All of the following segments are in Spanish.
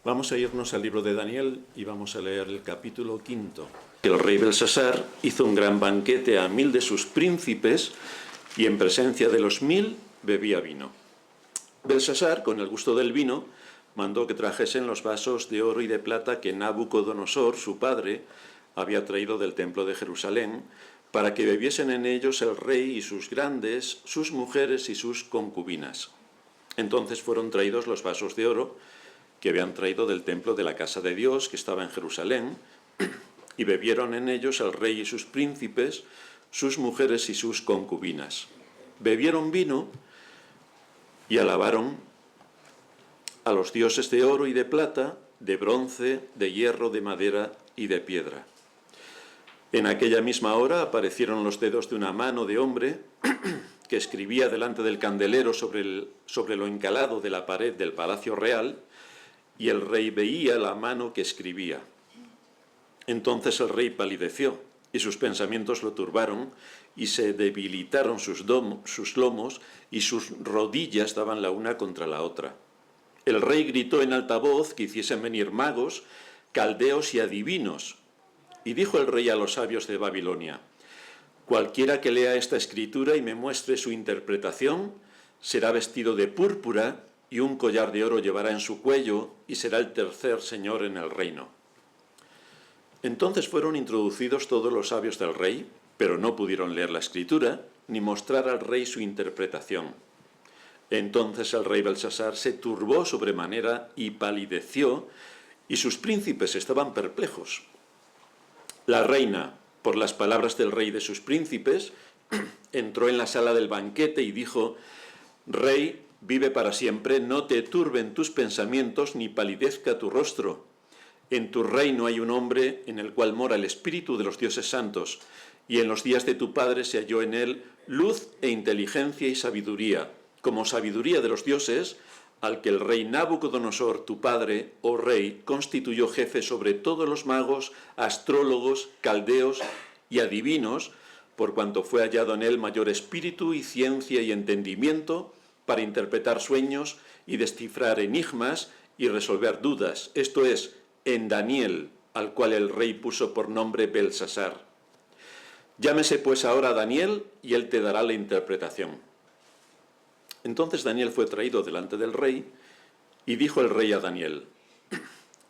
Vamos a irnos al libro de Daniel y vamos a leer el capítulo 5. El rey Belsasar hizo un gran banquete a 1000 de sus príncipes y en presencia de los 1000 bebía vino. Belsasar, con el gusto del vino, mandó que trajesen los vasos de oro y de plata que Nabucodonosor, su padre, había traído del templo de Jerusalén, para que bebiesen en ellos el rey y sus grandes, sus mujeres y sus concubinas. Entonces fueron traídos los vasos de oro que habían traído del templo de la casa de Dios, que estaba en Jerusalén, y bebieron en ellos el rey y sus príncipes, sus mujeres y sus concubinas. Bebieron vino y alabaron a los dioses de oro y de plata, de bronce, de hierro, de madera y de piedra. En aquella misma hora aparecieron los dedos de una mano de hombre que escribía delante del candelero sobre lo encalado de la pared del palacio real, y el rey veía la mano que escribía. Entonces el rey palideció, y sus pensamientos lo turbaron, y se debilitaron sus lomos, y sus rodillas daban la una contra la otra. El rey gritó en alta voz que hiciesen venir magos, caldeos y adivinos. Y dijo el rey a los sabios de Babilonia: cualquiera que lea esta escritura y me muestre su interpretación, será vestido de púrpura, y un collar de oro llevará en su cuello, y será el tercer señor en el reino. Entonces fueron introducidos todos los sabios del rey, pero no pudieron leer la escritura, ni mostrar al rey su interpretación. Entonces el rey Belsasar se turbó sobremanera y palideció, y sus príncipes estaban perplejos. La reina, por las palabras del rey y de sus príncipes, entró en la sala del banquete y dijo: Rey, vive para siempre, no te turben tus pensamientos ni palidezca tu rostro. En tu reino hay un hombre en el cual mora el espíritu de los dioses santos, y en los días de tu padre se halló en él luz e inteligencia y sabiduría, como sabiduría de los dioses, al que el rey Nabucodonosor, tu padre, oh rey, constituyó jefe sobre todos los magos, astrólogos, caldeos y adivinos, por cuanto fue hallado en él mayor espíritu y ciencia y entendimiento, para interpretar sueños y descifrar enigmas y resolver dudas, esto es, en Daniel, al cual el rey puso por nombre Belsasar. Llámese pues ahora a Daniel, y él te dará la interpretación. Entonces Daniel fue traído delante del rey, y dijo el rey a Daniel: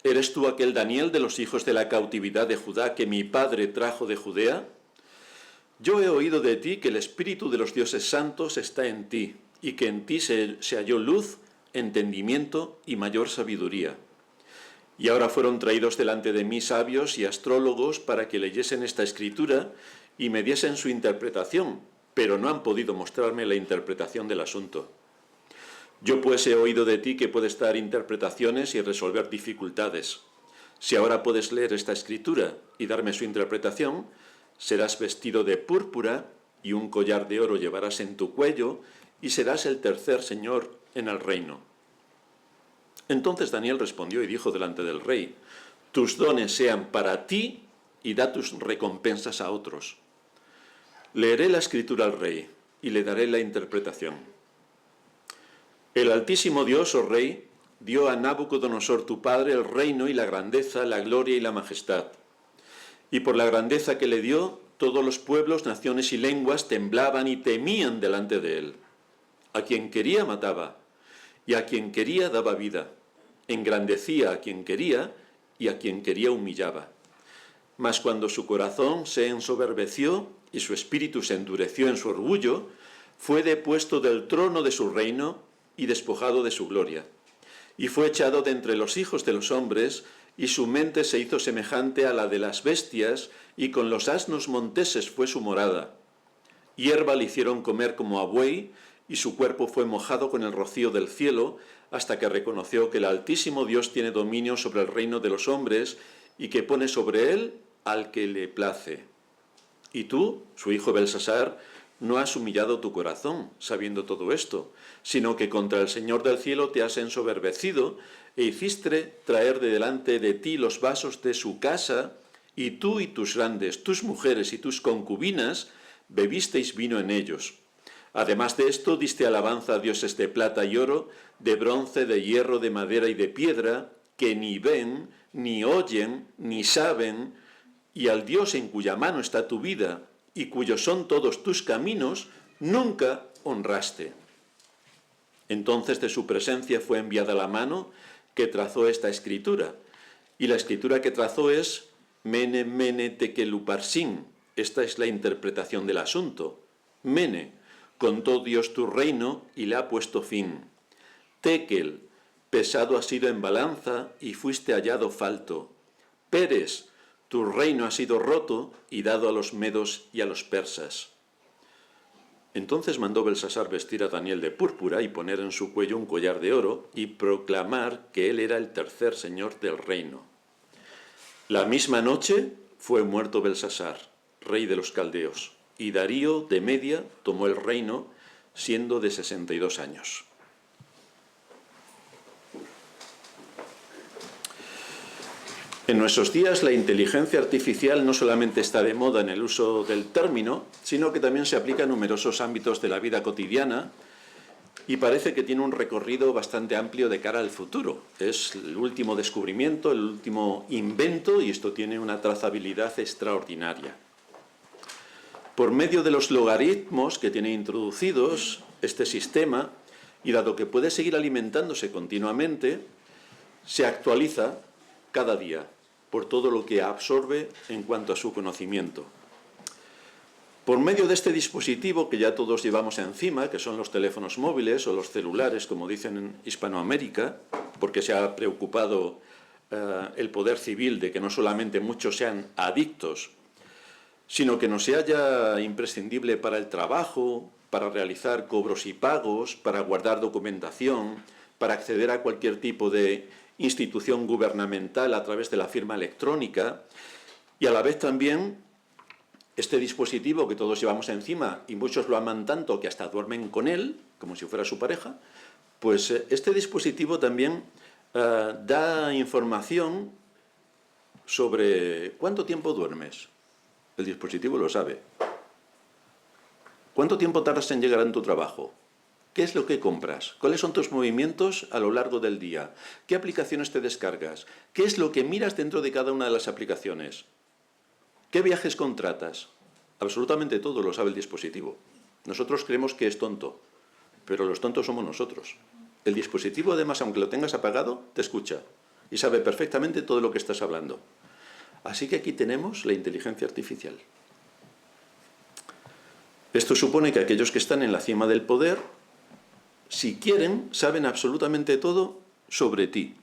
¿Eres tú aquel Daniel de los hijos de la cautividad de Judá que mi padre trajo de Judea? Yo he oído de ti que el espíritu de los dioses santos está en ti, y que en ti se halló luz, entendimiento y mayor sabiduría. Y ahora fueron traídos delante de mí sabios y astrólogos para que leyesen esta escritura y me diesen su interpretación, pero no han podido mostrarme la interpretación del asunto. Yo pues he oído de ti que puedes dar interpretaciones y resolver dificultades. Si ahora puedes leer esta escritura y darme su interpretación, serás vestido de púrpura y un collar de oro llevarás en tu cuello, y serás el tercer señor en el reino. Entonces Daniel respondió y dijo delante del rey: tus dones sean para ti y da tus recompensas a otros. Leeré la escritura al rey y le daré la interpretación. El Altísimo Dios, oh rey, dio a Nabucodonosor tu padre el reino y la grandeza, la gloria y la majestad. Y por la grandeza que le dio, todos los pueblos, naciones y lenguas temblaban y temían delante de él. A quien quería mataba, y a quien quería daba vida. Engrandecía a quien quería, y a quien quería humillaba. Mas cuando su corazón se ensoberbeció y su espíritu se endureció en su orgullo, fue depuesto del trono de su reino y despojado de su gloria. Y fue echado de entre los hijos de los hombres, y su mente se hizo semejante a la de las bestias, y con los asnos monteses fue su morada. Hierba le hicieron comer como a buey, y su cuerpo fue mojado con el rocío del cielo, hasta que reconoció que el Altísimo Dios tiene dominio sobre el reino de los hombres, y que pone sobre él al que le place. Y tú, su hijo Belsasar, no has humillado tu corazón, sabiendo todo esto, sino que contra el Señor del cielo te has ensoberbecido, e hiciste traer de delante de ti los vasos de su casa, y tú y tus grandes, tus mujeres y tus concubinas, bebisteis vino en ellos. Además de esto, diste alabanza a dioses de plata y oro, de bronce, de hierro, de madera y de piedra, que ni ven, ni oyen, ni saben, y al Dios en cuya mano está tu vida y cuyos son todos tus caminos, nunca honraste. Entonces de su presencia fue enviada la mano que trazó esta escritura, y la escritura que trazó es Mene, Mene, Tekel, Uparsin. Esta es la interpretación del asunto. Mene, contó Dios tu reino y le ha puesto fin. Tekel, pesado has sido en balanza y fuiste hallado falto. Peres, tu reino ha sido roto y dado a los medos y a los persas. Entonces mandó Belsasar vestir a Daniel de púrpura y poner en su cuello un collar de oro y proclamar que él era el tercer señor del reino. La misma noche fue muerto Belsasar, rey de los caldeos, y Darío de Media tomó el reino siendo de 62 años. En nuestros días la inteligencia artificial no solamente está de moda en el uso del término, sino que también se aplica en numerosos ámbitos de la vida cotidiana y parece que tiene un recorrido bastante amplio de cara al futuro. Es el último descubrimiento, el último invento, y esto tiene una trazabilidad extraordinaria. Por medio de los logaritmos que tiene introducidos este sistema, y dado que puede seguir alimentándose continuamente, se actualiza cada día por todo lo que absorbe en cuanto a su conocimiento. Por medio de este dispositivo que ya todos llevamos encima, que son los teléfonos móviles o los celulares, como dicen en Hispanoamérica, porque se ha preocupado el poder civil de que no solamente muchos sean adictos, sino que nos sea ya imprescindible para el trabajo, para realizar cobros y pagos, para guardar documentación, para acceder a cualquier tipo de institución gubernamental a través de la firma electrónica, y a la vez también este dispositivo que todos llevamos encima y muchos lo aman tanto que hasta duermen con él, como si fuera su pareja, pues este dispositivo también da información sobre cuánto tiempo duermes. El dispositivo lo sabe. ¿Cuánto tiempo tardas en llegar a tu trabajo? ¿Qué es lo que compras? ¿Cuáles son tus movimientos a lo largo del día? ¿Qué aplicaciones te descargas? ¿Qué es lo que miras dentro de cada una de las aplicaciones? ¿Qué viajes contratas? Absolutamente todo lo sabe el dispositivo. Nosotros creemos que es tonto, pero los tontos somos nosotros. El dispositivo, además, aunque lo tengas apagado, te escucha y sabe perfectamente todo lo que estás hablando. Así que aquí tenemos la inteligencia artificial. Esto supone que aquellos que están en la cima del poder, si quieren, saben absolutamente todo sobre ti,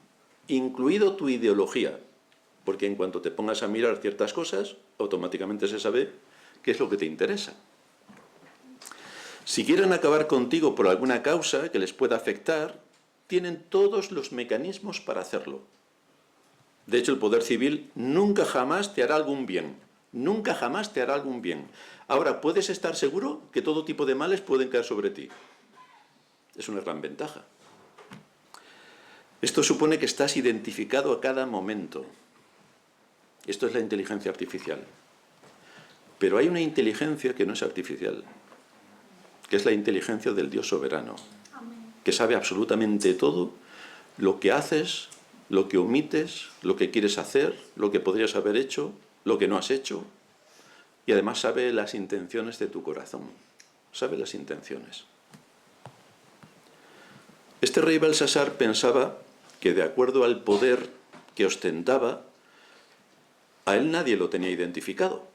incluido tu ideología, porque en cuanto te pongas a mirar ciertas cosas, automáticamente se sabe qué es lo que te interesa. Si quieren acabar contigo por alguna causa que les pueda afectar, tienen todos los mecanismos para hacerlo. De hecho, el poder civil nunca jamás te hará algún bien. Nunca jamás te hará algún bien. Ahora, puedes estar seguro que todo tipo de males pueden caer sobre ti. Es una gran ventaja. Esto supone que estás identificado a cada momento. Esto es la inteligencia artificial. Pero hay una inteligencia que no es artificial, que es la inteligencia del Dios soberano, que sabe absolutamente todo lo que haces, lo que omites, lo que quieres hacer, lo que podrías haber hecho, lo que no has hecho, y además sabe las intenciones de tu corazón, sabe las intenciones. Este rey Belsasar pensaba que, de acuerdo al poder que ostentaba, a él nadie lo tenía identificado,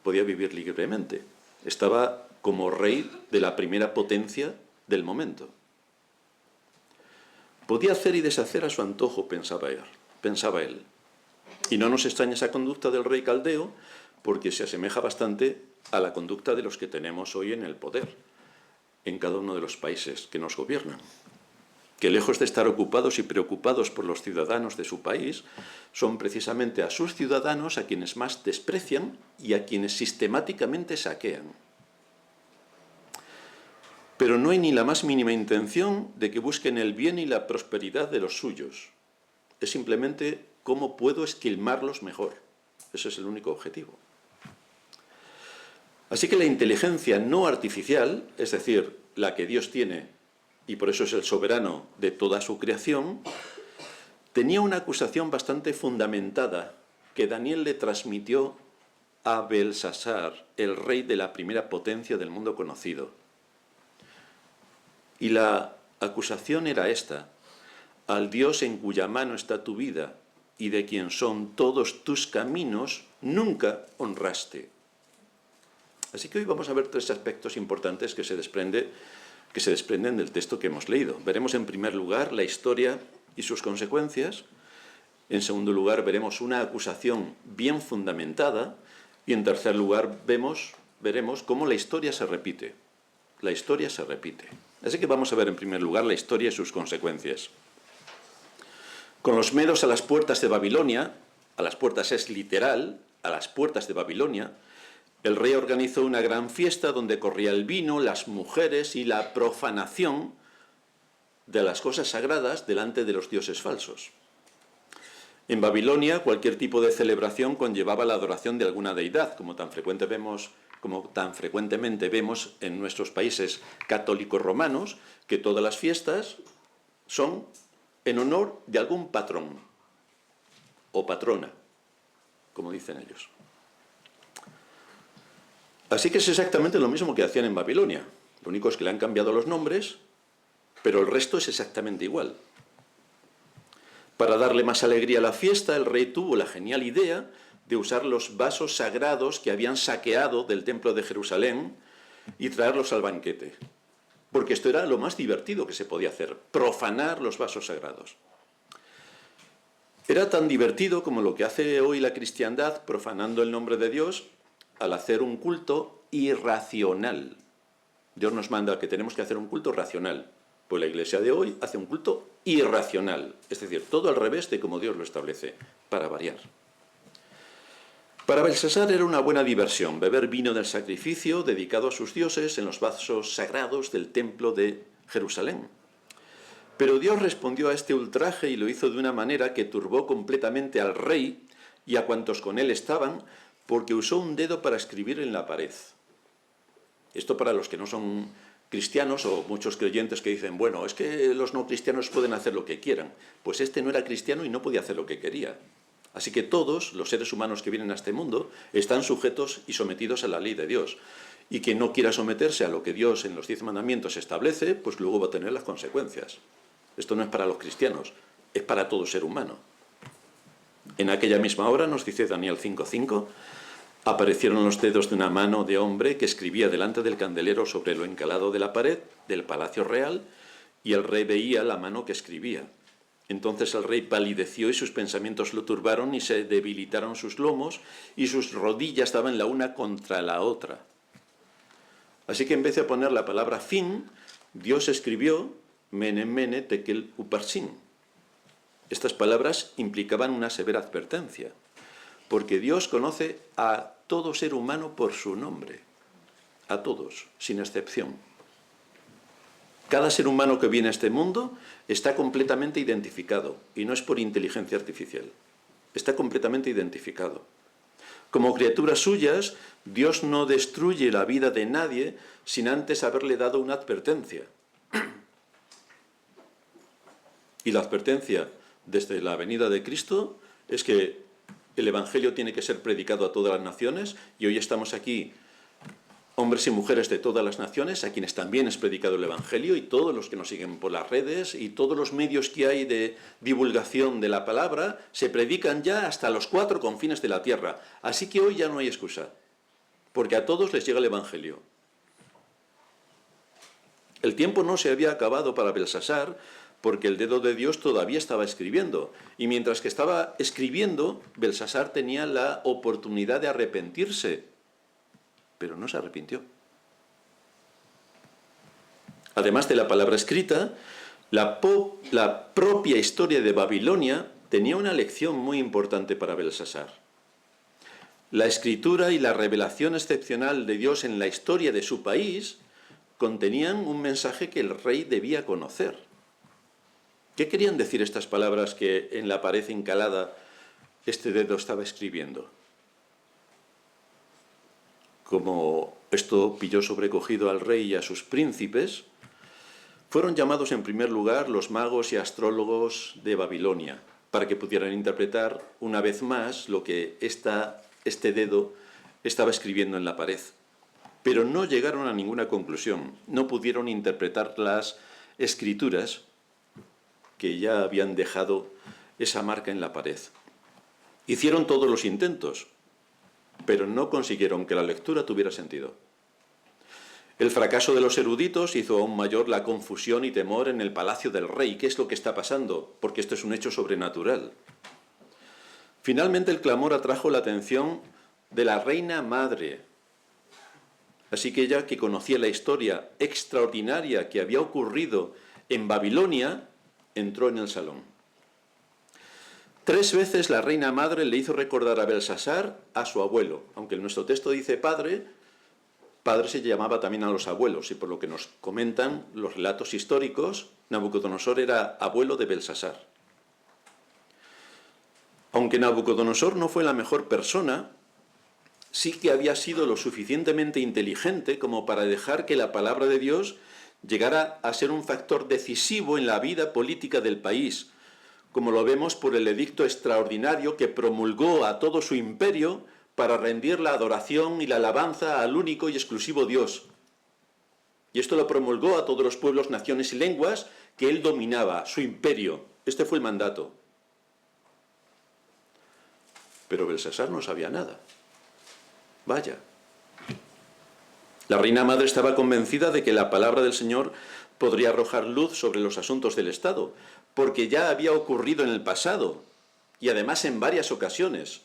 podía vivir libremente, estaba como rey de la primera potencia del momento. Podía hacer y deshacer a su antojo, pensaba él. Y no nos extraña esa conducta del rey caldeo, porque se asemeja bastante a la conducta de los que tenemos hoy en el poder, en cada uno de los países que nos gobiernan, que lejos de estar ocupados y preocupados por los ciudadanos de su país, son precisamente a sus ciudadanos a quienes más desprecian y a quienes sistemáticamente saquean. Pero no hay ni la más mínima intención de que busquen el bien y la prosperidad de los suyos. Es simplemente cómo puedo esquilmarlos mejor. Ese es el único objetivo. Así que la inteligencia no artificial, es decir, la que Dios tiene, y por eso es el soberano de toda su creación, tenía una acusación bastante fundamentada que Daniel le transmitió a Belsasar, el rey de la primera potencia del mundo conocido. Y la acusación era esta: al Dios en cuya mano está tu vida y de quien son todos tus caminos, nunca honraste. Así que hoy vamos a ver tres aspectos importantes que se desprenden del texto que hemos leído. Veremos en primer lugar la historia y sus consecuencias. En segundo lugar veremos una acusación bien fundamentada. Y en tercer lugar veremos cómo la historia se repite. La historia se repite. Así que vamos a ver en primer lugar la historia y sus consecuencias. Con los medos a las puertas de Babilonia, a las puertas es literal, a las puertas de Babilonia, el rey organizó una gran fiesta donde corría el vino, las mujeres y la profanación de las cosas sagradas delante de los dioses falsos. En Babilonia, cualquier tipo de celebración conllevaba la adoración de alguna deidad, como tan frecuentemente vemos en nuestros países católicos romanos, que todas las fiestas son en honor de algún patrón o patrona, como dicen ellos. Así que es exactamente lo mismo que hacían en Babilonia. Lo único es que le han cambiado los nombres, pero el resto es exactamente igual. Para darle más alegría a la fiesta, el rey tuvo la genial idea de usar los vasos sagrados que habían saqueado del templo de Jerusalén y traerlos al banquete. Porque esto era lo más divertido que se podía hacer, profanar los vasos sagrados. Era tan divertido como lo que hace hoy la cristiandad, profanando el nombre de Dios, al hacer un culto irracional. Dios nos manda que tenemos que hacer un culto racional. Pues la iglesia de hoy hace un culto irracional, es decir, todo al revés de como Dios lo establece, para variar. Para Belsasar era una buena diversión beber vino del sacrificio dedicado a sus dioses en los vasos sagrados del templo de Jerusalén. Pero Dios respondió a este ultraje y lo hizo de una manera que turbó completamente al rey y a cuantos con él estaban, porque usó un dedo para escribir en la pared. Esto para los que no son cristianos o muchos creyentes que dicen, bueno, es que los no cristianos pueden hacer lo que quieran. Pues este no era cristiano y no podía hacer lo que quería. Así que todos los seres humanos que vienen a este mundo están sujetos y sometidos a la ley de Dios. Y quien no quiera someterse a lo que Dios en los 10 mandamientos establece, pues luego va a tener las consecuencias. Esto no es para los cristianos, es para todo ser humano. En aquella misma hora, nos dice Daniel 5:5, aparecieron los dedos de una mano de hombre que escribía delante del candelero sobre lo encalado de la pared del palacio real, y el rey veía la mano que escribía. Entonces el rey palideció y sus pensamientos lo turbaron y se debilitaron sus lomos y sus rodillas daban la una contra la otra. Así que en vez de poner la palabra fin, Dios escribió Mene Mene Tekel Uparsin. Estas palabras implicaban una severa advertencia, porque Dios conoce a todo ser humano por su nombre, a todos, sin excepción. Cada ser humano que viene a este mundo está completamente identificado, y no es por inteligencia artificial, está completamente identificado. Como criaturas suyas, Dios no destruye la vida de nadie sin antes haberle dado una advertencia. Y la advertencia desde la venida de Cristo es que el Evangelio tiene que ser predicado a todas las naciones, y hoy estamos aquí, hombres y mujeres de todas las naciones, a quienes también es predicado el Evangelio, y todos los que nos siguen por las redes, y todos los medios que hay de divulgación de la palabra, se predican ya hasta los 4 confines de la tierra. Así que hoy ya no hay excusa, porque a todos les llega el Evangelio. El tiempo no se había acabado para Belsasar, porque el dedo de Dios todavía estaba escribiendo. Y mientras que estaba escribiendo, Belsasar tenía la oportunidad de arrepentirse. Pero no se arrepintió. Además de la palabra escrita, la propia historia de Babilonia tenía una lección muy importante para Belsasar. La escritura y la revelación excepcional de Dios en la historia de su país contenían un mensaje que el rey debía conocer. ¿Qué querían decir estas palabras que en la pared encalada este dedo estaba escribiendo? Como esto pilló sobrecogido al rey y a sus príncipes, fueron llamados en primer lugar los magos y astrólogos de Babilonia. para que pudieran interpretar una vez más lo que este dedo estaba escribiendo en la pared. Pero no llegaron a ninguna conclusión, no pudieron interpretar las escrituras que ya habían dejado esa marca en la pared. Hicieron todos los intentos, pero no consiguieron que la lectura tuviera sentido. El fracaso de los eruditos hizo aún mayor la confusión y temor en el palacio del rey. ¿Qué es lo que está pasando? Porque esto es un hecho sobrenatural. Finalmente el clamor atrajo la atención de la reina madre. Así que ella, que conocía la historia extraordinaria que había ocurrido en Babilonia, entró en el salón. 3 veces la reina madre le hizo recordar a Belsasar a su abuelo. Aunque en nuestro texto dice padre, padre se llamaba también a los abuelos, y por lo que nos comentan los relatos históricos, Nabucodonosor era abuelo de Belsasar. Aunque Nabucodonosor no fue la mejor persona, sí que había sido lo suficientemente inteligente como para dejar que la palabra de Dios llegara a ser un factor decisivo en la vida política del país, como lo vemos por el edicto extraordinario que promulgó a todo su imperio para rendir la adoración y la alabanza al único y exclusivo Dios. Y esto lo promulgó a todos los pueblos, naciones y lenguas que él dominaba, su imperio. Este fue el mandato. Pero Belsasar no sabía nada. Vaya. La reina madre estaba convencida de que la palabra del Señor podría arrojar luz sobre los asuntos del Estado, porque ya había ocurrido en el pasado, y además en varias ocasiones,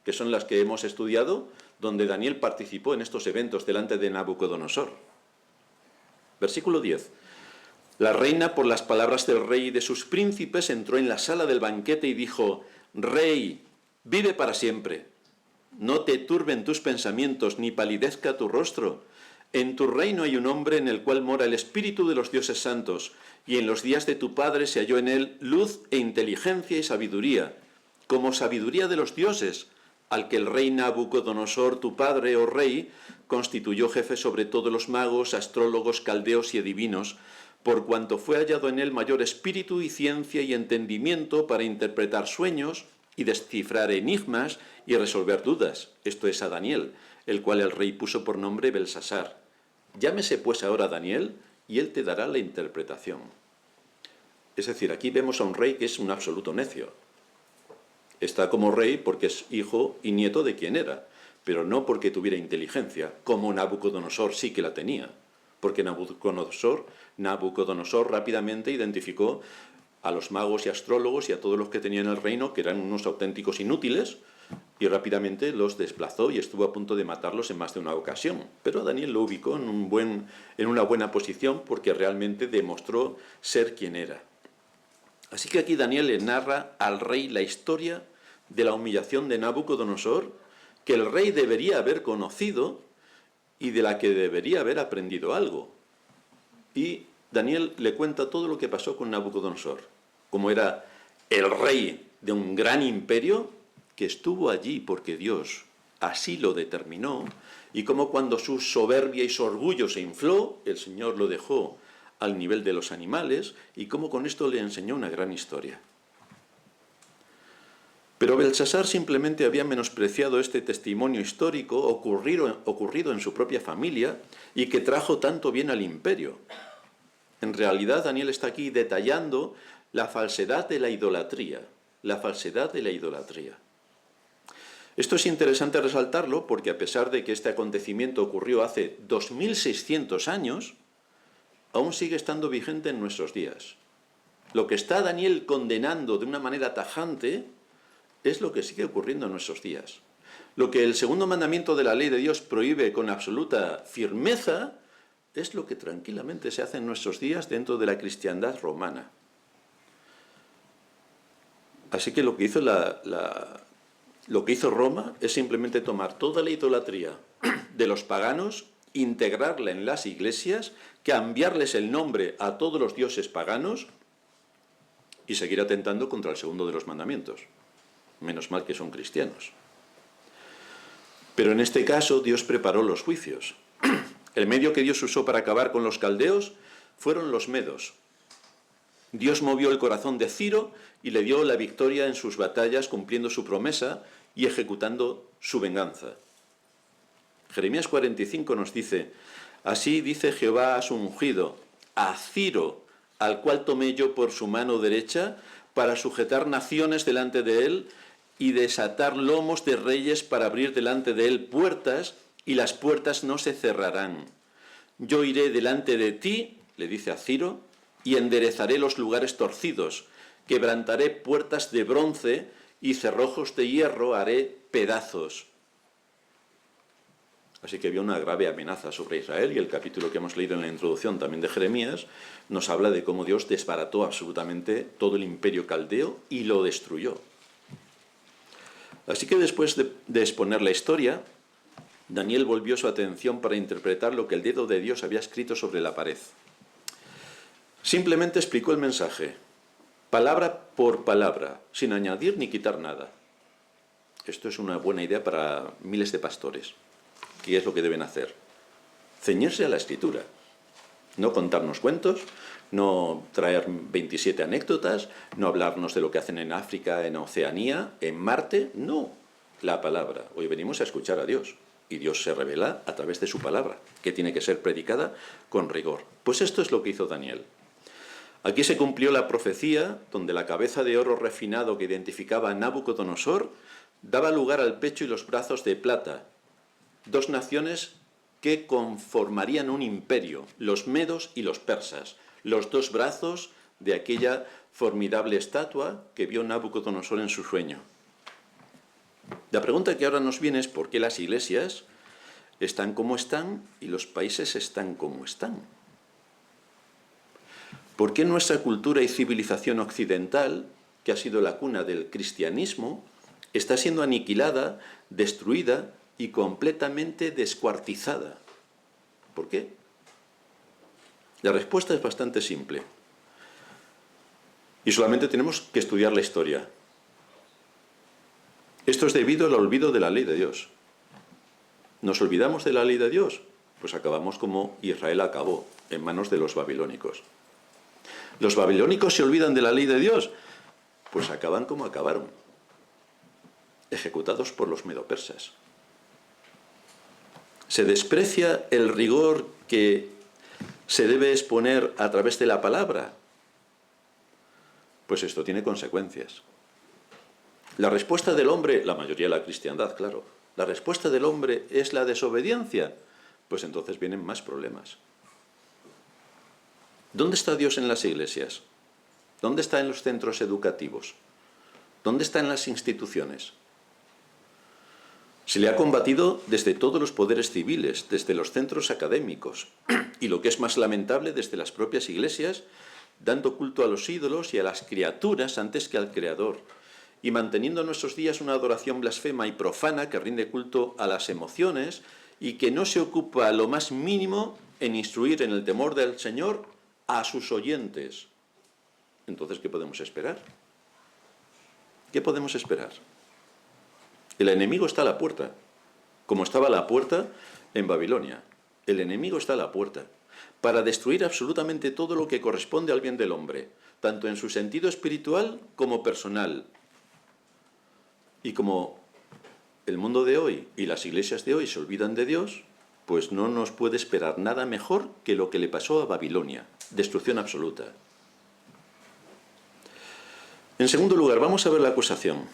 que son las que hemos estudiado, donde Daniel participó en estos eventos delante de Nabucodonosor. Versículo 10. La reina, por las palabras del rey y de sus príncipes, entró en la sala del banquete y dijo: Rey, vive para siempre. No te turben tus pensamientos, ni palidezca tu rostro. En tu reino hay un hombre en el cual mora el espíritu de los dioses santos, y en los días de tu padre se halló en él luz e inteligencia y sabiduría, como sabiduría de los dioses, al que el rey Nabucodonosor, tu padre, oh rey, constituyó jefe sobre todos los magos, astrólogos, caldeos y adivinos, por cuanto fue hallado en él mayor espíritu y ciencia y entendimiento para interpretar sueños y descifrar enigmas y resolver dudas. Esto es a Daniel, el cual el rey puso por nombre Belsasar. Llámese pues ahora Daniel, y él te dará la interpretación. Es decir, aquí vemos a un rey que es un absoluto necio. Está como rey porque es hijo y nieto de quien era, pero no porque tuviera inteligencia, como Nabucodonosor sí que la tenía, porque Nabucodonosor rápidamente identificó a los magos y astrólogos y a todos los que tenían el reino, que eran unos auténticos inútiles, y rápidamente los desplazó y estuvo a punto de matarlos en más de una ocasión. Pero Daniel lo ubicó en una buena posición porque realmente demostró ser quien era. Así que aquí Daniel le narra al rey la historia de la humillación de Nabucodonosor, que el rey debería haber conocido y de la que debería haber aprendido algo. Y Daniel le cuenta todo lo que pasó con Nabucodonosor, como era el rey de un gran imperio que estuvo allí porque Dios así lo determinó, y como cuando su soberbia y su orgullo se infló, el Señor lo dejó al nivel de los animales, y cómo con esto le enseñó una gran historia. Pero Belsasar simplemente había menospreciado este testimonio histórico ocurrido en su propia familia y que trajo tanto bien al imperio. En realidad, Daniel está aquí detallando la falsedad de la idolatría, la falsedad de la idolatría. Esto es interesante resaltarlo porque a pesar de que este acontecimiento ocurrió hace 2600 años, aún sigue estando vigente en nuestros días. Lo que está Daniel condenando de una manera tajante es lo que sigue ocurriendo en nuestros días. Lo que el segundo mandamiento de la ley de Dios prohíbe con absoluta firmeza es lo que tranquilamente se hace en nuestros días dentro de la cristiandad romana. Así que lo que hizo Roma es simplemente tomar toda la idolatría de los paganos, integrarla en las iglesias, cambiarles el nombre a todos los dioses paganos y seguir atentando contra el segundo de los mandamientos. Menos mal que son cristianos. Pero en este caso Dios preparó los juicios. El medio que Dios usó para acabar con los caldeos fueron los medos. Dios movió el corazón de Ciro y le dio la victoria en sus batallas, cumpliendo su promesa y ejecutando su venganza. Jeremías 45 nos dice: así dice Jehová a su ungido, a Ciro, al cual tomé yo por su mano derecha, para sujetar naciones delante de él y desatar lomos de reyes, para abrir delante de él puertas, y las puertas no se cerrarán. Yo iré delante de ti, le dice a Ciro, y enderezaré los lugares torcidos, quebrantaré puertas de bronce y cerrojos de hierro haré pedazos. Así que había una grave amenaza sobre Israel, y el capítulo que hemos leído en la introducción también de Jeremías nos habla de cómo Dios desbarató absolutamente todo el imperio caldeo y lo destruyó. Así que después de exponer la historia, Daniel volvió su atención para interpretar lo que el dedo de Dios había escrito sobre la pared. Simplemente explicó el mensaje, palabra por palabra, sin añadir ni quitar nada. Esto es una buena idea para miles de pastores. ¿Qué es lo que deben hacer? Ceñirse a la Escritura. No contarnos cuentos, no traer 27 anécdotas, no hablarnos de lo que hacen en África, en Oceanía, en Marte. No, la palabra. Hoy venimos a escuchar a Dios. Y Dios se revela a través de su palabra, que tiene que ser predicada con rigor. Pues esto es lo que hizo Daniel. Aquí se cumplió la profecía donde la cabeza de oro refinado que identificaba a Nabucodonosor daba lugar al pecho y los brazos de plata, dos naciones que conformarían un imperio, los medos y los persas, los dos brazos de aquella formidable estatua que vio Nabucodonosor en su sueño. La pregunta que ahora nos viene es por qué las iglesias están como están y los países están como están. ¿Por qué nuestra cultura y civilización occidental, que ha sido la cuna del cristianismo, está siendo aniquilada, destruida y completamente descuartizada? ¿Por qué? La respuesta es bastante simple. Y solamente tenemos que estudiar la historia. Esto es debido al olvido de la ley de Dios. ¿Nos olvidamos de la ley de Dios? Pues acabamos como Israel acabó, en manos de los babilónicos. ¿Los babilónicos se olvidan de la ley de Dios? Pues acaban como acabaron, ejecutados por los medopersas. Se desprecia el rigor que se debe exponer a través de la palabra. Pues esto tiene consecuencias. La respuesta del hombre, la mayoría de la cristiandad, claro, la respuesta del hombre es la desobediencia, pues entonces vienen más problemas. ¿Dónde está Dios en las iglesias? ¿Dónde está en los centros educativos? ¿Dónde está en las instituciones? Se le ha combatido desde todos los poderes civiles, desde los centros académicos, y lo que es más lamentable, desde las propias iglesias, dando culto a los ídolos y a las criaturas antes que al Creador, y manteniendo en nuestros días una adoración blasfema y profana que rinde culto a las emociones y que no se ocupa lo más mínimo en instruir en el temor del Señor a sus oyentes. Entonces, ¿qué podemos esperar? ¿Qué podemos esperar? El enemigo está a la puerta, como estaba a la puerta en Babilonia. El enemigo está a la puerta para destruir absolutamente todo lo que corresponde al bien del hombre, tanto en su sentido espiritual como personal. Y como el mundo de hoy y las iglesias de hoy se olvidan de Dios, pues no nos puede esperar nada mejor que lo que le pasó a Babilonia, destrucción absoluta. En segundo lugar, vamos a ver la acusación,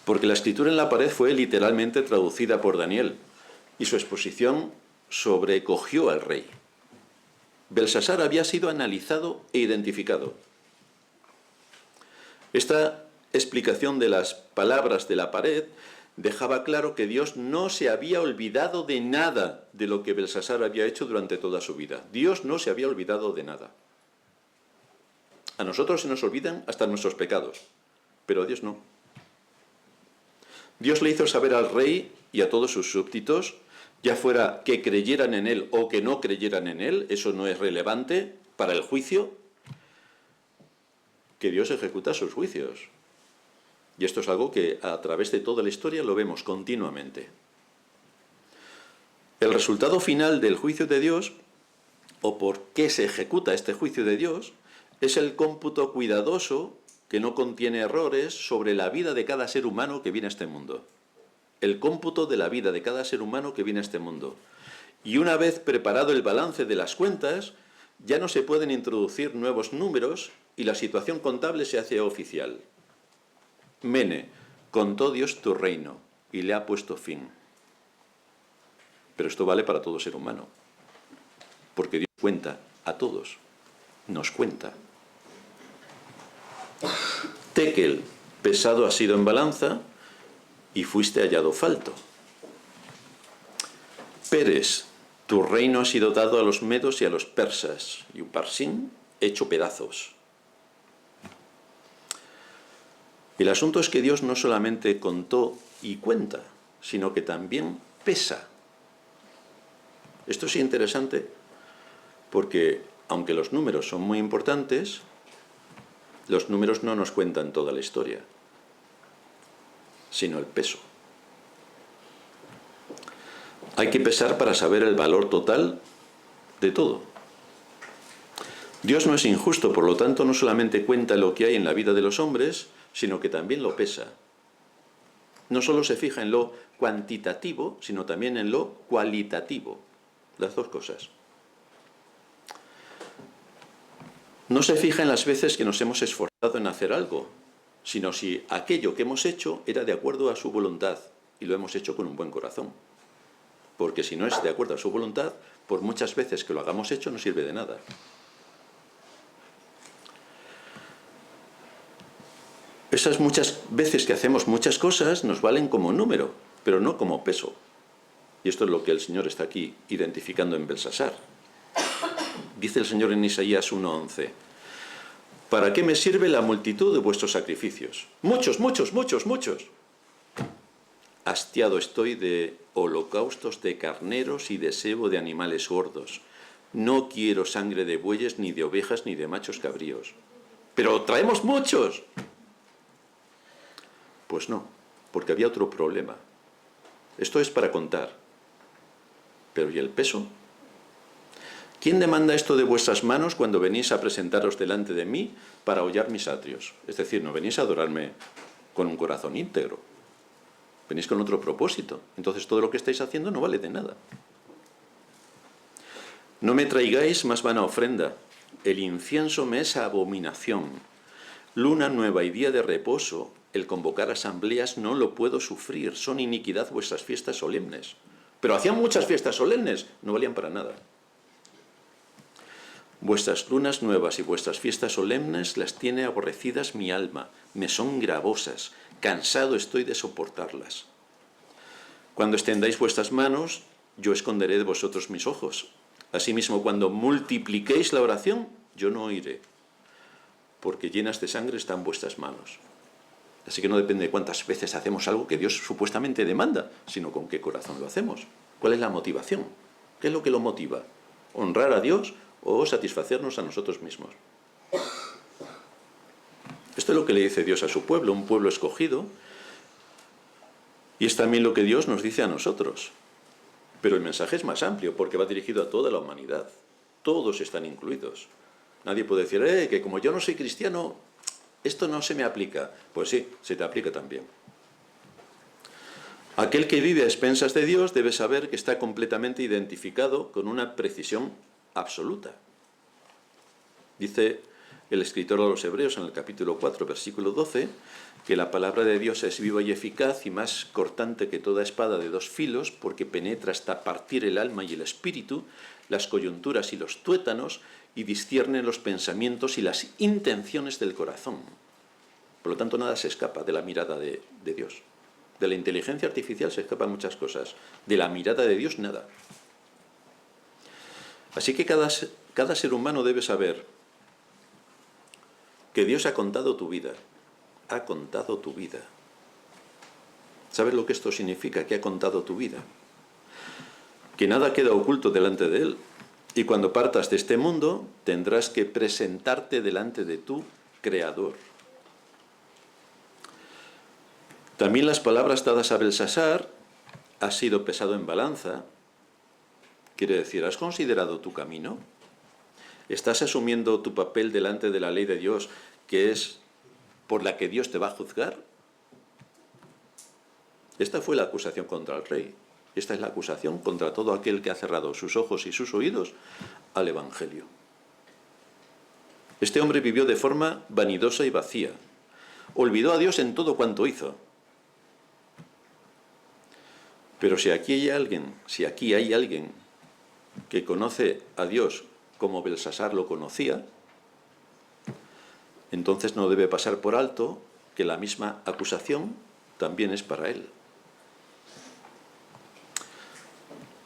porque la escritura en la pared fue literalmente traducida por Daniel, y su exposición sobrecogió al rey. Belsasar había sido analizado e identificado. Esta explicación de las palabras de la pared dejaba claro que Dios no se había olvidado de nada de lo que Belsasar había hecho durante toda su vida. Dios no se había olvidado de nada. A nosotros se nos olvidan hasta nuestros pecados, pero a Dios no. Dios le hizo saber al rey y a todos sus súbditos, ya fuera que creyeran en él o que no creyeran en él, eso no es relevante para el juicio, que Dios ejecuta sus juicios. Y esto es algo que a través de toda la historia lo vemos continuamente. El resultado final del juicio de Dios, o por qué se ejecuta este juicio de Dios, es el cómputo cuidadoso que no contiene errores sobre la vida de cada ser humano que viene a este mundo. El cómputo de la vida de cada ser humano que viene a este mundo. Y una vez preparado el balance de las cuentas, ya no se pueden introducir nuevos números y la situación contable se hace oficial. Mene, contó Dios tu reino y le ha puesto fin. Pero esto vale para todo ser humano, porque Dios cuenta a todos, nos cuenta. Tekel, pesado has sido en balanza y fuiste hallado falto. Peres, tu reino ha sido dado a los medos y a los persas, y Uparsín hecho pedazos. El asunto es que Dios no solamente contó y cuenta, sino que también pesa. Esto es interesante porque, aunque los números son muy importantes, los números no nos cuentan toda la historia, sino el peso. Hay que pesar para saber el valor total de todo. Dios no es injusto, por lo tanto, no solamente cuenta lo que hay en la vida de los hombres, sino que también lo pesa. No solo se fija en lo cuantitativo, sino también en lo cualitativo. Las dos cosas. No se fija en las veces que nos hemos esforzado en hacer algo, sino si aquello que hemos hecho era de acuerdo a su voluntad y lo hemos hecho con un buen corazón. Porque si no es de acuerdo a su voluntad, por muchas veces que lo hagamos hecho no sirve de nada. Esas muchas veces que hacemos muchas cosas nos valen como número, pero no como peso. Y esto es lo que el Señor está aquí identificando en Belsasar. Dice el Señor en Isaías 1:11, ¿para qué me sirve la multitud de vuestros sacrificios? Muchos, muchos, muchos, muchos. Hastiado estoy de holocaustos de carneros y de sebo de animales gordos. No quiero sangre de bueyes, ni de ovejas, ni de machos cabríos. ¡Pero traemos muchos! Pues no, porque había otro problema. Esto es para contar. ¿Pero y el peso? ¿Quién demanda esto de vuestras manos cuando venís a presentaros delante de mí para hollar mis atrios? Es decir, no venís a adorarme con un corazón íntegro. Venís con otro propósito. Entonces todo lo que estáis haciendo no vale de nada. No me traigáis más vana ofrenda. El incienso me es abominación. Luna nueva y día de reposo, el convocar asambleas no lo puedo sufrir. Son iniquidad vuestras fiestas solemnes. Pero hacían muchas fiestas solemnes, no valían para nada. Vuestras lunas nuevas y vuestras fiestas solemnes las tiene aborrecidas mi alma, me son gravosas, cansado estoy de soportarlas. Cuando extendáis vuestras manos, yo esconderé de vosotros mis ojos. Asimismo, cuando multipliquéis la oración, yo no oiré, porque llenas de sangre están vuestras manos. Así que no depende de cuántas veces hacemos algo que Dios supuestamente demanda, sino con qué corazón lo hacemos. ¿Cuál es la motivación? ¿Qué es lo que lo motiva? ¿Honrar a Dios o satisfacernos a nosotros mismos? Esto es lo que le dice Dios a su pueblo, un pueblo escogido, y es también lo que Dios nos dice a nosotros. Pero el mensaje es más amplio, porque va dirigido a toda la humanidad. Todos están incluidos. Nadie puede decir, que como yo no soy cristiano, esto no se me aplica. Pues sí, se te aplica también. Aquel que vive a expensas de Dios debe saber que está completamente identificado con una precisión absoluta. Dice el escritor a los Hebreos en el capítulo 4, versículo 12, que la palabra de Dios es viva y eficaz y más cortante que toda espada de dos filos, porque penetra hasta partir el alma y el espíritu, las coyunturas y los tuétanos, y discierne los pensamientos y las intenciones del corazón. Por lo tanto, nada se escapa de la mirada de Dios. De la inteligencia artificial se escapan muchas cosas. De la mirada de Dios, nada. Así que cada ser humano debe saber que Dios ha contado tu vida. Ha contado tu vida. ¿Sabes lo que esto significa? Que ha contado tu vida. Que nada queda oculto delante de Él. Y cuando partas de este mundo, tendrás que presentarte delante de tu Creador. También las palabras dadas a Belsasar, has sido pesado en balanza, quiere decir, ¿has considerado tu camino? ¿Estás asumiendo tu papel delante de la ley de Dios, que es por la que Dios te va a juzgar? Esta fue la acusación contra el rey. Esta es la acusación contra todo aquel que ha cerrado sus ojos y sus oídos al Evangelio. Este hombre vivió de forma vanidosa y vacía. Olvidó a Dios en todo cuanto hizo. Pero si aquí hay alguien que conoce a Dios como Belsasar lo conocía, entonces no debe pasar por alto que la misma acusación también es para él.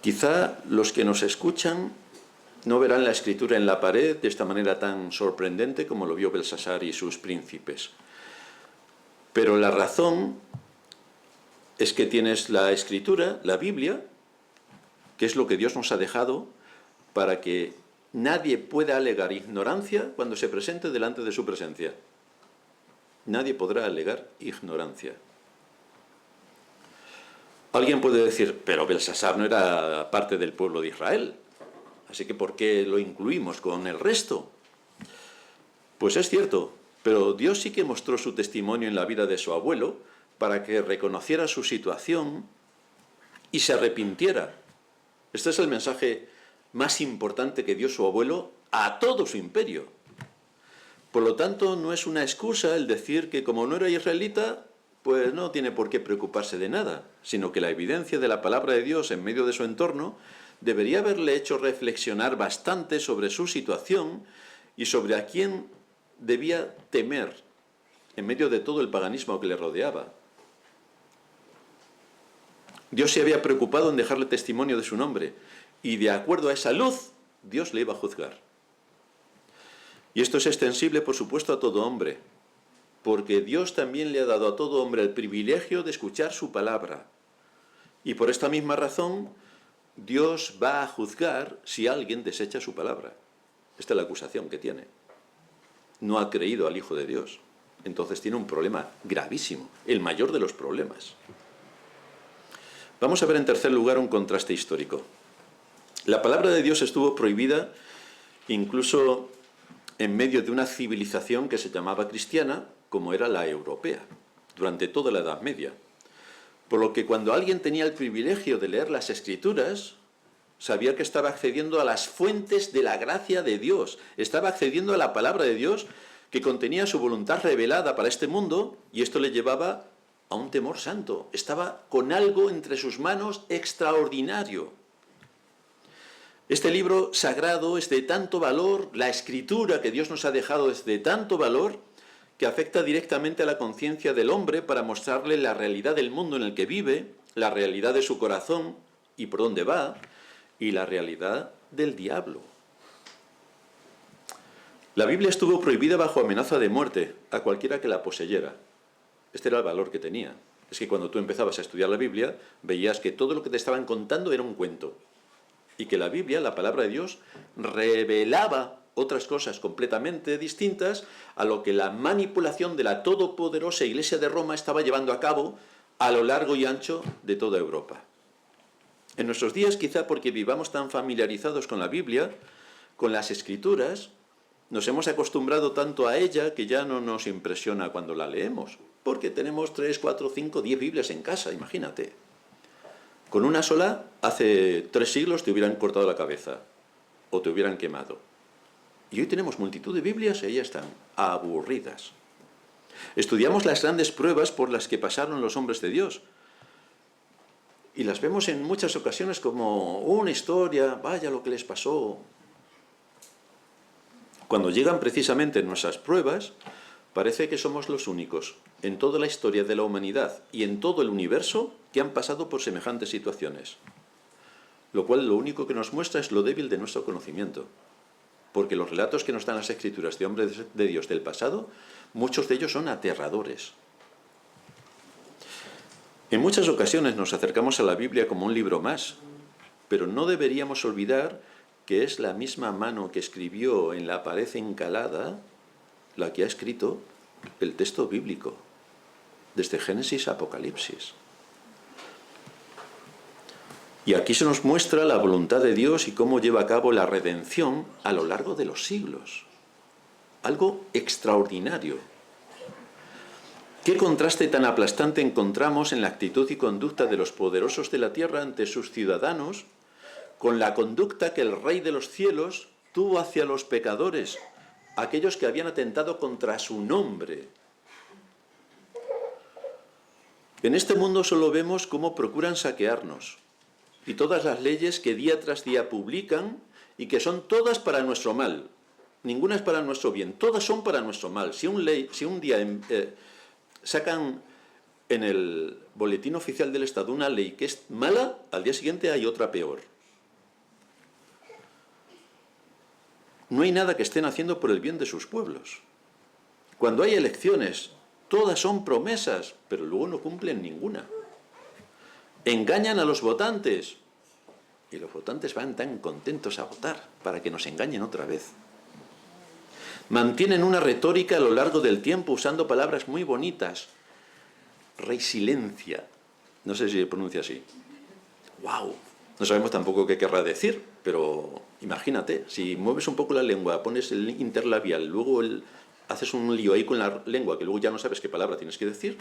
Quizá los que nos escuchan no verán la escritura en la pared de esta manera tan sorprendente como lo vio Belsasar y sus príncipes. Pero la razón es que tienes la escritura, la Biblia, que es lo que Dios nos ha dejado para que nadie pueda alegar ignorancia cuando se presente delante de su presencia. Nadie podrá alegar ignorancia. Alguien puede decir, pero Belsasar no era parte del pueblo de Israel, así que ¿por qué lo incluimos con el resto? Pues es cierto, pero Dios sí que mostró su testimonio en la vida de su abuelo para que reconociera su situación y se arrepintiera. Este es el mensaje más importante que dio su abuelo a todo su imperio. Por lo tanto, no es una excusa el decir que como no era israelita, pues no tiene por qué preocuparse de nada, sino que la evidencia de la palabra de Dios en medio de su entorno debería haberle hecho reflexionar bastante sobre su situación y sobre a quién debía temer en medio de todo el paganismo que le rodeaba. Dios se había preocupado en dejarle testimonio de su nombre, y de acuerdo a esa luz, Dios le iba a juzgar. Y esto es extensible, por supuesto, a todo hombre, porque Dios también le ha dado a todo hombre el privilegio de escuchar su palabra. Y por esta misma razón, Dios va a juzgar si alguien desecha su palabra. Esta es la acusación que tiene. No ha creído al Hijo de Dios. Entonces tiene un problema gravísimo, el mayor de los problemas. Vamos a ver en tercer lugar un contraste histórico. La palabra de Dios estuvo prohibida incluso en medio de una civilización que se llamaba cristiana, como era la europea, durante toda la Edad Media. Por lo que cuando alguien tenía el privilegio de leer las Escrituras, sabía que estaba accediendo a las fuentes de la gracia de Dios, estaba accediendo a la palabra de Dios que contenía su voluntad revelada para este mundo, y esto le llevaba a un temor santo. Estaba con algo entre sus manos extraordinario. Este libro sagrado es de tanto valor, la escritura que Dios nos ha dejado es de tanto valor, que afecta directamente a la conciencia del hombre para mostrarle la realidad del mundo en el que vive, la realidad de su corazón y por dónde va, y la realidad del diablo. La Biblia estuvo prohibida bajo amenaza de muerte a cualquiera que la poseyera. Este era el valor que tenía. Es que cuando tú empezabas a estudiar la Biblia, veías que todo lo que te estaban contando era un cuento. Y que la Biblia, la palabra de Dios, revelaba otras cosas completamente distintas a lo que la manipulación de la todopoderosa Iglesia de Roma estaba llevando a cabo a lo largo y ancho de toda Europa. En nuestros días, quizá porque vivamos tan familiarizados con la Biblia, con las Escrituras, nos hemos acostumbrado tanto a ella que ya no nos impresiona cuando la leemos, porque tenemos 3, 4, 5, 10 Biblias en casa, imagínate. Con una sola, hace 3 siglos te hubieran cortado la cabeza o te hubieran quemado. Y hoy tenemos multitud de Biblias y ahí están, aburridas. Estudiamos las grandes pruebas por las que pasaron los hombres de Dios. Y las vemos en muchas ocasiones como una historia, vaya lo que les pasó. Cuando llegan precisamente nuestras pruebas, parece que somos los únicos en toda la historia de la humanidad y en todo el universo que han pasado por semejantes situaciones. Lo cual lo único que nos muestra es lo débil de nuestro conocimiento. Porque los relatos que nos dan las Escrituras de hombres de Dios del pasado, muchos de ellos son aterradores. En muchas ocasiones nos acercamos a la Biblia como un libro más, pero no deberíamos olvidar que es la misma mano que escribió en la pared encalada la que ha escrito el texto bíblico, desde Génesis a Apocalipsis. Y aquí se nos muestra la voluntad de Dios y cómo lleva a cabo la redención a lo largo de los siglos. Algo extraordinario. ¿Qué contraste tan aplastante encontramos en la actitud y conducta de los poderosos de la tierra ante sus ciudadanos con la conducta que el Rey de los cielos tuvo hacia los pecadores, aquellos que habían atentado contra su nombre? En este mundo solo vemos cómo procuran saquearnos y todas las leyes que día tras día publican y que son todas para nuestro mal. Ninguna es para nuestro bien, todas son para nuestro mal. Si un día sacan en el boletín oficial del Estado una ley que es mala, al día siguiente hay otra peor. No hay nada que estén haciendo por el bien de sus pueblos. Cuando hay elecciones, todas son promesas, pero luego no cumplen ninguna. Engañan a los votantes y los votantes van tan contentos a votar para que nos engañen otra vez. Mantienen una retórica a lo largo del tiempo usando palabras muy bonitas. Resiliencia. No sé si se pronuncia así. ¡Wow! No sabemos tampoco qué querrá decir, pero imagínate, si mueves un poco la lengua, pones el interlabial, luego haces un lío ahí con la lengua, que luego ya no sabes qué palabra tienes que decir,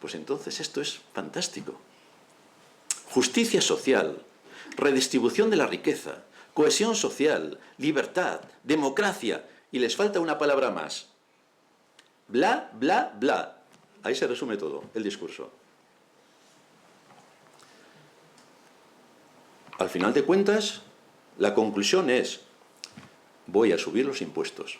pues entonces esto es fantástico. Justicia social, redistribución de la riqueza, cohesión social, libertad, democracia, y les falta una palabra más. Bla, bla, bla. Ahí se resume todo, el discurso. Al final de cuentas, la conclusión es, voy a subir los impuestos.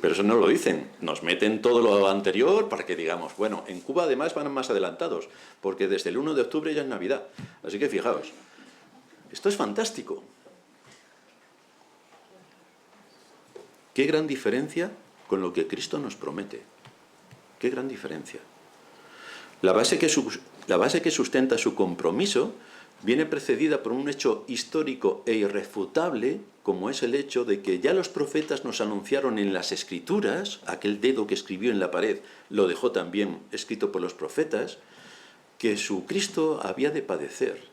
Pero eso no lo dicen, nos meten todo lo anterior para que digamos, bueno, en Cuba además van más adelantados, porque desde el 1 de octubre ya es Navidad. Así que fijaos, esto es fantástico. Qué gran diferencia con lo que Cristo nos promete. Qué gran diferencia. La base que sustenta su compromiso viene precedida por un hecho histórico e irrefutable, como es el hecho de que ya los profetas nos anunciaron en las Escrituras, aquel dedo que escribió en la pared lo dejó también escrito por los profetas, que su Cristo había de padecer.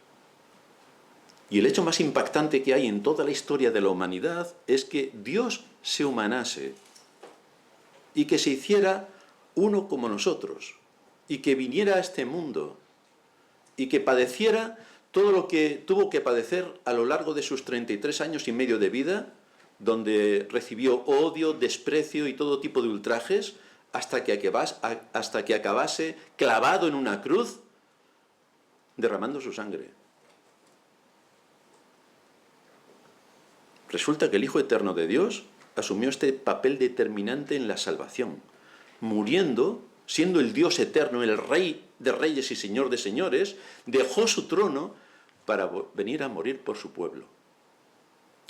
Y el hecho más impactante que hay en toda la historia de la humanidad es que Dios se humanase y que se hiciera uno como nosotros y que viniera a este mundo y que padeciera todo lo que tuvo que padecer a lo largo de sus 33 años y medio de vida, donde recibió odio, desprecio y todo tipo de ultrajes, hasta que acabase clavado en una cruz, derramando su sangre. Resulta que el Hijo Eterno de Dios asumió este papel determinante en la salvación, muriendo, siendo el Dios eterno, el Rey de reyes y Señor de señores, dejó su trono para venir a morir por su pueblo.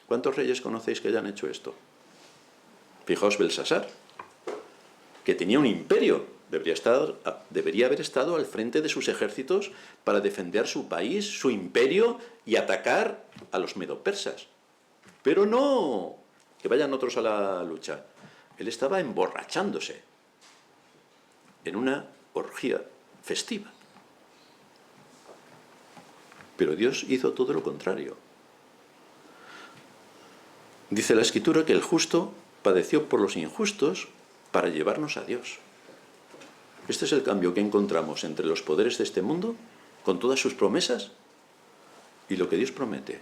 ¿Cuántos reyes conocéis que hayan hecho esto? Fijaos Belsasar, que tenía un imperio, debería haber estado al frente de sus ejércitos para defender su país, su imperio y atacar a los medopersas. Pero no, que vayan otros a la lucha. Él estaba emborrachándose en una orgía festiva. Pero Dios hizo todo lo contrario. Dice la Escritura que el justo padeció por los injustos para llevarnos a Dios. Este es el cambio que encontramos entre los poderes de este mundo, con todas sus promesas, y lo que Dios promete.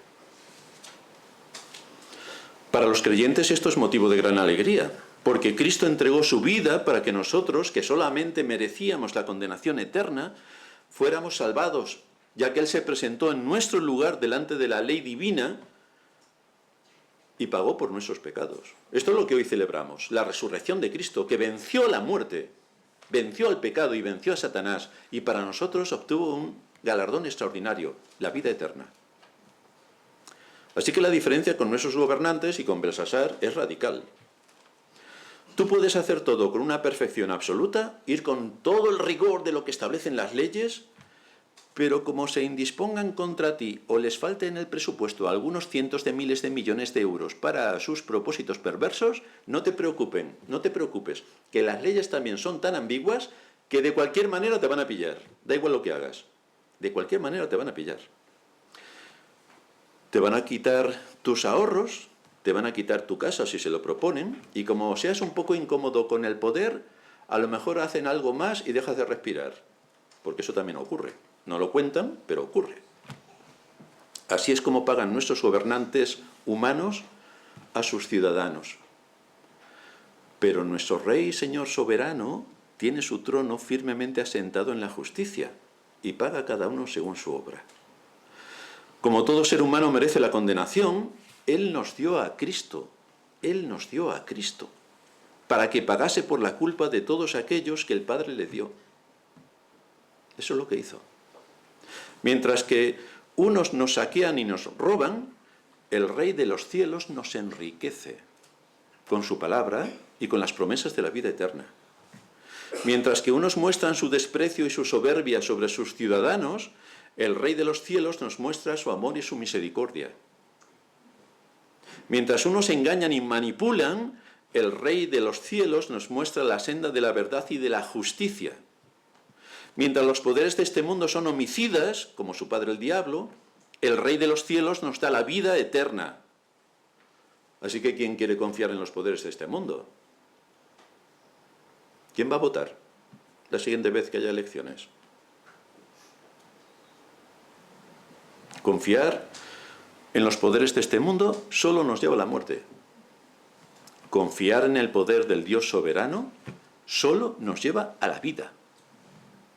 Para los creyentes esto es motivo de gran alegría, porque Cristo entregó su vida para que nosotros, que solamente merecíamos la condenación eterna, fuéramos salvados, ya que Él se presentó en nuestro lugar delante de la ley divina y pagó por nuestros pecados. Esto es lo que hoy celebramos, la resurrección de Cristo, que venció la muerte, venció al pecado y venció a Satanás, y para nosotros obtuvo un galardón extraordinario, la vida eterna. Así que la diferencia con nuestros gobernantes y con Belsasar es radical. Tú puedes hacer todo con una perfección absoluta, ir con todo el rigor de lo que establecen las leyes, pero como se indispongan contra ti o les falte en el presupuesto algunos cientos de miles de millones de euros para sus propósitos perversos, no te preocupes, que las leyes también son tan ambiguas que de cualquier manera te van a pillar. Da igual lo que hagas, de cualquier manera te van a pillar. Te van a quitar tus ahorros, te van a quitar tu casa si se lo proponen, y como seas un poco incómodo con el poder, a lo mejor hacen algo más y dejas de respirar, porque eso también ocurre. No lo cuentan, pero ocurre. Así es como pagan nuestros gobernantes humanos a sus ciudadanos. Pero nuestro Rey y Señor soberano tiene su trono firmemente asentado en la justicia y paga a cada uno según su obra. Como todo ser humano merece la condenación, Él nos dio a Cristo. Él nos dio a Cristo para que pagase por la culpa de todos aquellos que el Padre le dio. Eso es lo que hizo. Mientras que unos nos saquean y nos roban, el Rey de los cielos nos enriquece con su palabra y con las promesas de la vida eterna. Mientras que unos muestran su desprecio y su soberbia sobre sus ciudadanos, el Rey de los cielos nos muestra su amor y su misericordia. Mientras unos engañan y manipulan, el Rey de los cielos nos muestra la senda de la verdad y de la justicia. Mientras los poderes de este mundo son homicidas, como su padre el diablo, el Rey de los cielos nos da la vida eterna. Así que ¿quién quiere confiar en los poderes de este mundo? ¿Quién va a votar la siguiente vez que haya elecciones? Confiar en los poderes de este mundo solo nos lleva a la muerte. Confiar en el poder del Dios soberano solo nos lleva a la vida.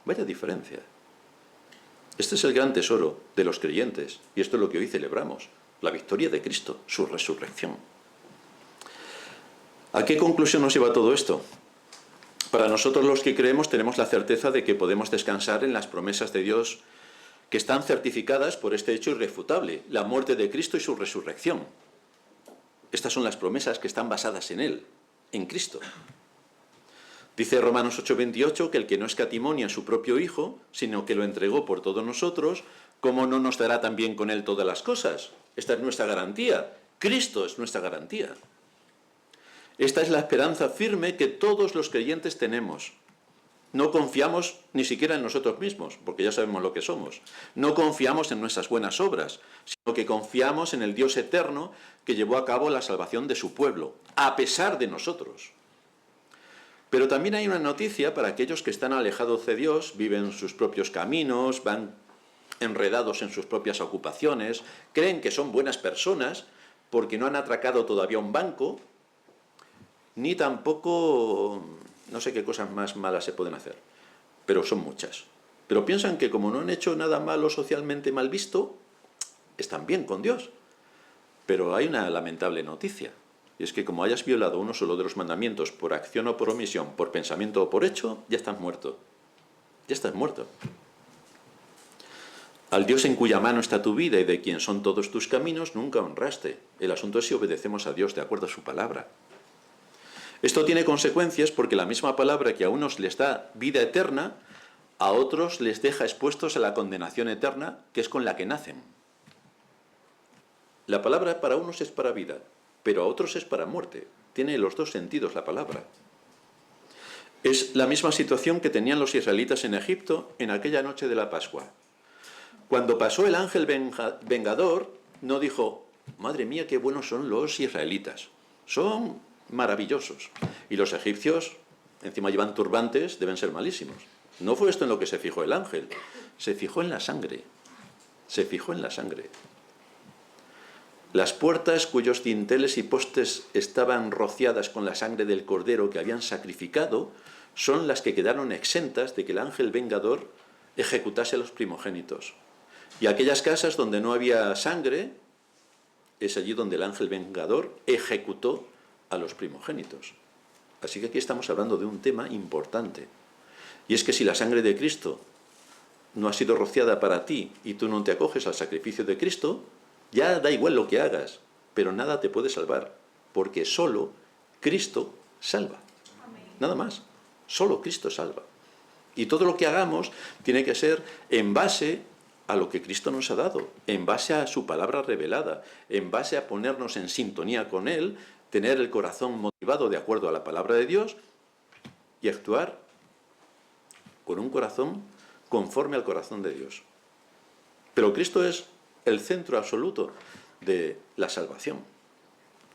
Vaya diferencia. Este es el gran tesoro de los creyentes, y esto es lo que hoy celebramos, la victoria de Cristo, su resurrección. ¿A qué conclusión nos lleva todo esto? Para nosotros los que creemos tenemos la certeza de que podemos descansar en las promesas de Dios que están certificadas por este hecho irrefutable, la muerte de Cristo y su resurrección. Estas son las promesas que están basadas en Él, en Cristo. Dice Romanos 8:28 que el que no escatimó ni a su propio Hijo, sino que lo entregó por todos nosotros, ¿cómo no nos dará también con Él todas las cosas? Esta es nuestra garantía. Cristo es nuestra garantía. Esta es la esperanza firme que todos los creyentes tenemos. No confiamos ni siquiera en nosotros mismos, porque ya sabemos lo que somos. No confiamos en nuestras buenas obras, sino que confiamos en el Dios eterno que llevó a cabo la salvación de su pueblo, a pesar de nosotros. Pero también hay una noticia para aquellos que están alejados de Dios, viven sus propios caminos, van enredados en sus propias ocupaciones, creen que son buenas personas porque no han atracado todavía un banco, ni tampoco, no sé qué cosas más malas se pueden hacer, pero son muchas. Pero piensan que como no han hecho nada malo socialmente mal visto, están bien con Dios. Pero hay una lamentable noticia, y es que como hayas violado uno solo de los mandamientos por acción o por omisión, por pensamiento o por hecho, ya estás muerto. Ya estás muerto. Al Dios en cuya mano está tu vida y de quien son todos tus caminos, nunca honraste. El asunto es si obedecemos a Dios de acuerdo a su palabra. Esto tiene consecuencias porque la misma palabra que a unos les da vida eterna, a otros les deja expuestos a la condenación eterna, que es con la que nacen. La palabra para unos es para vida, pero a otros es para muerte. Tiene los dos sentidos la palabra. Es la misma situación que tenían los israelitas en Egipto en aquella noche de la Pascua. Cuando pasó el ángel vengador, no dijo, madre mía, qué buenos son los israelitas. Son maravillosos. Y los egipcios, encima llevan turbantes, deben ser malísimos. No fue esto en lo que se fijó el ángel. Se fijó en la sangre. Se fijó en la sangre. Las puertas cuyos dinteles y postes estaban rociadas con la sangre del cordero que habían sacrificado son las que quedaron exentas de que el ángel vengador ejecutase a los primogénitos. Y aquellas casas donde no había sangre, es allí donde el ángel vengador ejecutó a los primogénitos. Así que aquí estamos hablando de un tema importante. Y es que si la sangre de Cristo no ha sido rociada para ti y tú no te acoges al sacrificio de Cristo, ya da igual lo que hagas, pero nada te puede salvar, porque solo Cristo salva. Nada más. Solo Cristo salva. Y todo lo que hagamos tiene que ser en base a lo que Cristo nos ha dado, en base a su palabra revelada, en base a ponernos en sintonía con Él, tener el corazón motivado de acuerdo a la palabra de Dios y actuar con un corazón conforme al corazón de Dios. Pero Cristo es el centro absoluto de la salvación.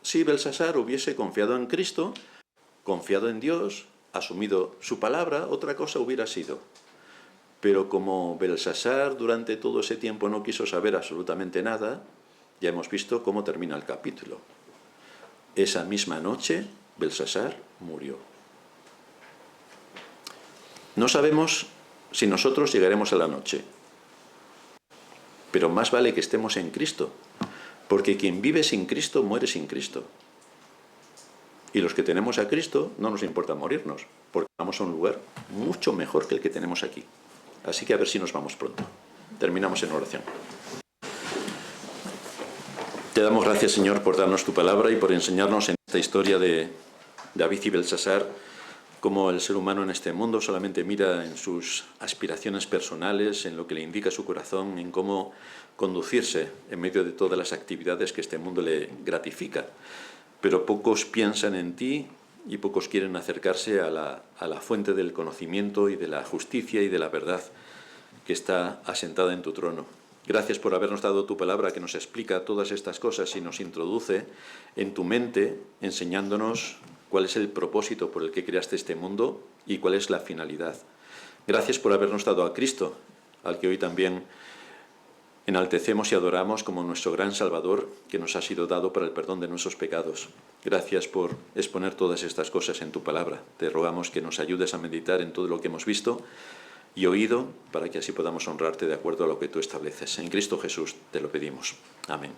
Si Belsasar hubiese confiado en Cristo, confiado en Dios, asumido su palabra, otra cosa hubiera sido. Pero como Belsasar durante todo ese tiempo no quiso saber absolutamente nada, ya hemos visto cómo termina el capítulo. Esa misma noche, Belsasar murió. No sabemos si nosotros llegaremos a la noche, pero más vale que estemos en Cristo, porque quien vive sin Cristo muere sin Cristo. Y los que tenemos a Cristo no nos importa morirnos, porque vamos a un lugar mucho mejor que el que tenemos aquí. Así que a ver si nos vamos pronto. Terminamos en oración. Te damos gracias, Señor, por darnos tu palabra y por enseñarnos en esta historia de David y Belsasar cómo el ser humano en este mundo solamente mira en sus aspiraciones personales, en lo que le indica su corazón, en cómo conducirse en medio de todas las actividades que este mundo le gratifica. Pero pocos piensan en ti y pocos quieren acercarse a la fuente del conocimiento y de la justicia y de la verdad que está asentada en tu trono. Gracias por habernos dado tu palabra que nos explica todas estas cosas y nos introduce en tu mente enseñándonos cuál es el propósito por el que creaste este mundo y cuál es la finalidad. Gracias por habernos dado a Cristo, al que hoy también enaltecemos y adoramos como nuestro gran Salvador que nos ha sido dado para el perdón de nuestros pecados. Gracias por exponer todas estas cosas en tu palabra. Te rogamos que nos ayudes a meditar en todo lo que hemos visto y oído para que así podamos honrarte de acuerdo a lo que tú estableces. En Cristo Jesús te lo pedimos. Amén.